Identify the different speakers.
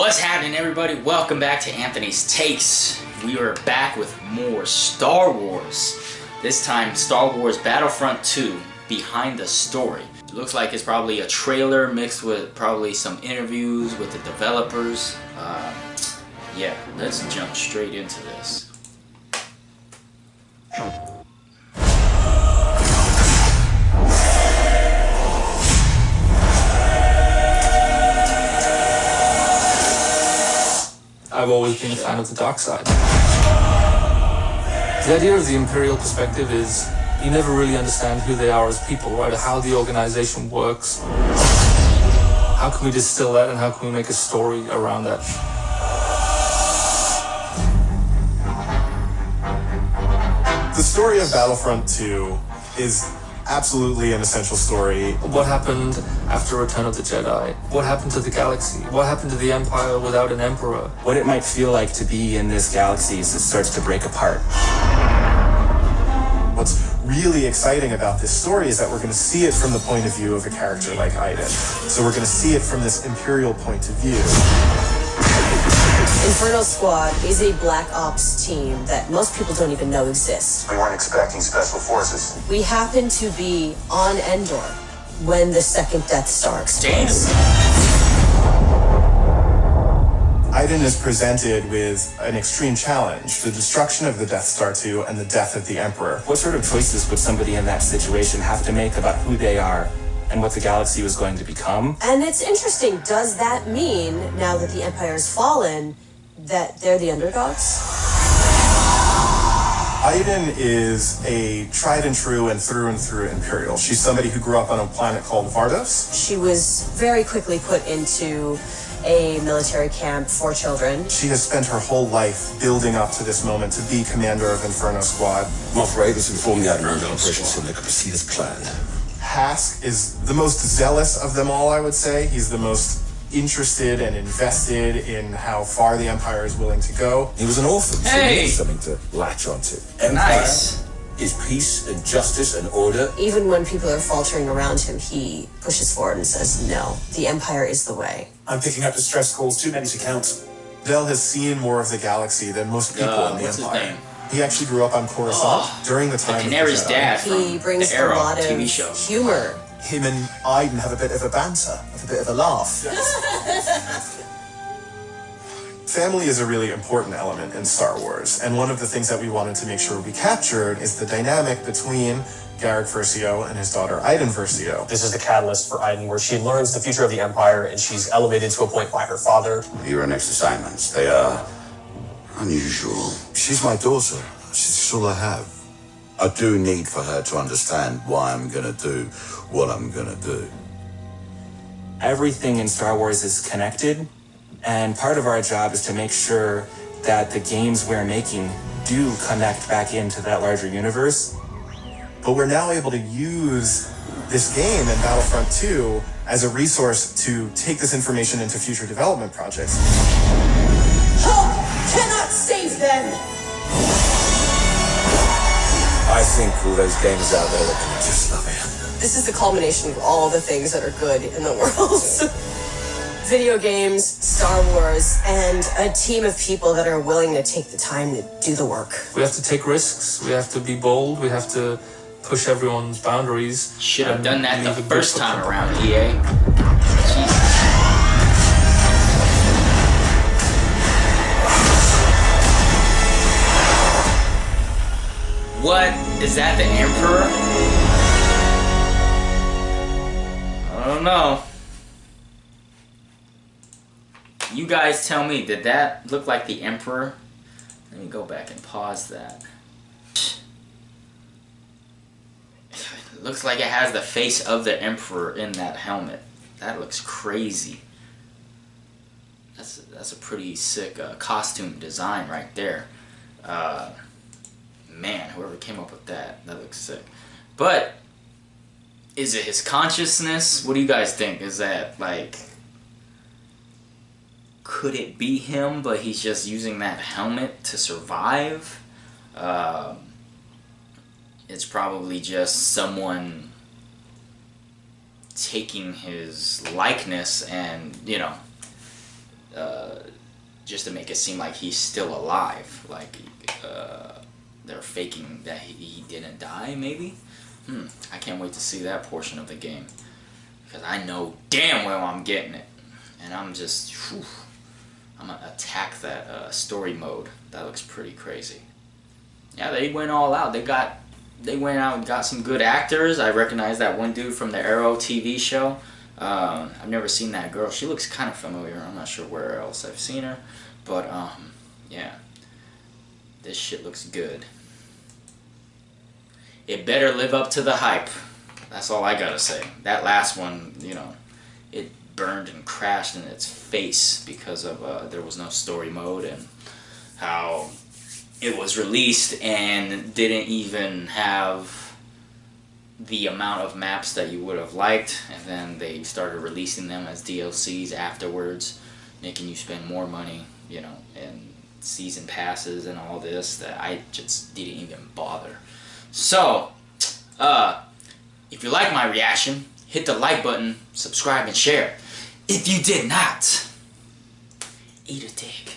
Speaker 1: What's happening, everybody? Welcome back to Anthony's Takes. We are back with more Star Wars. This time, Star Wars Battlefront 2, Behind the Story. It looks like it's probably a trailer mixed with probably some interviews with the developers. Yeah, let's jump straight into this.
Speaker 2: I've always been a fan of the dark side. The idea of the Imperial perspective is you never really understand who they are as people, right? How the organization works. How can we distill that and how can we make a story around that?
Speaker 3: The story of Battlefront 2 is absolutely an essential story.
Speaker 2: What happened after Return of the Jedi? What happened to the galaxy? What happened to the Empire without an Emperor?
Speaker 4: What it might feel like to be in this galaxy as it starts to break apart.
Speaker 3: What's really exciting about this story is that we're going to see it from the point of view of a character like Iden. So we're going to see it from this Imperial point of view.
Speaker 5: Inferno Squad is a Black Ops team that most people don't even know exists.
Speaker 6: We weren't expecting special forces.
Speaker 5: We happen to be on Endor when the second Death Star explodes.
Speaker 3: Iden is presented with an extreme challenge, the destruction of the Death Star 2 and the death of the Emperor.
Speaker 4: What sort of choices would somebody in that situation have to make about who they are and what the galaxy was going to become?
Speaker 5: And it's interesting, does that mean, now that the Empire's fallen, that they're the underdogs?
Speaker 3: Iden is a tried and true Imperial. She's somebody who grew up on a planet called Vardos.
Speaker 5: She was very quickly put into a military camp for children.
Speaker 3: She has spent her whole life building up to this moment to be commander of Inferno Squad.
Speaker 6: Moff Raiders informed the Admiral that Operation Cinder could proceed as planned.
Speaker 3: Hask is the most zealous of them all, I would say. He's the most interested and invested in how far the Empire is willing to go.
Speaker 6: He was an orphan, so he needed something to latch onto. Empire is peace and justice and order.
Speaker 5: Even when people are faltering around him, he pushes forward and says, no, the Empire is the way.
Speaker 6: I'm picking up distress calls, too many to count.
Speaker 3: Del has seen more of the galaxy than most people in the
Speaker 1: what's
Speaker 3: Empire.
Speaker 1: his name?
Speaker 3: He actually grew up on Coruscant during the time
Speaker 1: The Canary's
Speaker 3: of the Jedi.
Speaker 1: dad
Speaker 5: He
Speaker 1: from
Speaker 5: brings
Speaker 1: the
Speaker 5: a
Speaker 1: Arrow
Speaker 5: lot of
Speaker 1: TV show.
Speaker 5: humor.
Speaker 7: Him and Iden have a bit of a banter, have a bit of a laugh.
Speaker 3: Family is a really important element in Star Wars, and one of the things that we wanted to make sure we captured is the dynamic between Garrett Versio and his daughter Iden Versio.
Speaker 8: This is the catalyst for Iden, where she learns the future of the Empire and she's elevated to a point by her father.
Speaker 6: Your next assignments, they are unusual. She's my daughter. She's all I have. I do need for her to understand why I'm gonna do what I'm gonna do.
Speaker 4: Everything in Star Wars is connected, and part of our job is to make sure that the games we're making do connect back into that larger universe.
Speaker 3: But we're now able to use this game in Battlefront 2 as a resource to take this information into future development projects.
Speaker 5: Hope cannot save them!
Speaker 6: I think all those gamers out there that can just love it.
Speaker 5: This is the culmination of all the things that are good in the world. Video games, Star Wars, and a team of people that are willing to take the time to do the work.
Speaker 2: We have to take risks, we have to be bold, we have to push everyone's boundaries.
Speaker 1: Should have
Speaker 2: and
Speaker 1: done that
Speaker 2: leave
Speaker 1: the
Speaker 2: a good
Speaker 1: first time
Speaker 2: footprint.
Speaker 1: around, EA. Jesus. What? Is that the Emperor? I don't know. You guys tell me, did that look like the Emperor? Let me go back and pause that. It looks like it has the face of the Emperor in that helmet. That looks crazy. That's a pretty sick costume design right there. Man, whoever came up with that looks sick. But is it his consciousness? What do you guys think? Is that like, could it be him, but he's just using that helmet to survive? It's probably just someone taking his likeness and, you know, just to make it seem like he's still alive, like they're faking that he didn't die, maybe. I can't wait to see that portion of the game, because I know damn well I'm getting it, and I'm just, I'm gonna attack that story mode. That looks pretty crazy. Yeah, they went all out. They went out and got some good actors. I recognize that one dude from the Arrow TV show. I've never seen that girl. She looks kind of familiar. I'm not sure where else I've seen her, but yeah, this shit looks good. It better live up to the hype. That's all I gotta say. That last one, you know, it burned and crashed in its face because of there was no story mode, and how it was released and didn't even have the amount of maps that you would have liked, and then they started releasing them as DLCs afterwards, making you spend more money, you know, and season passes and all this, that I just didn't even bother. So, if you like my reaction, hit the like button, subscribe, and share. If you did not, eat a dick.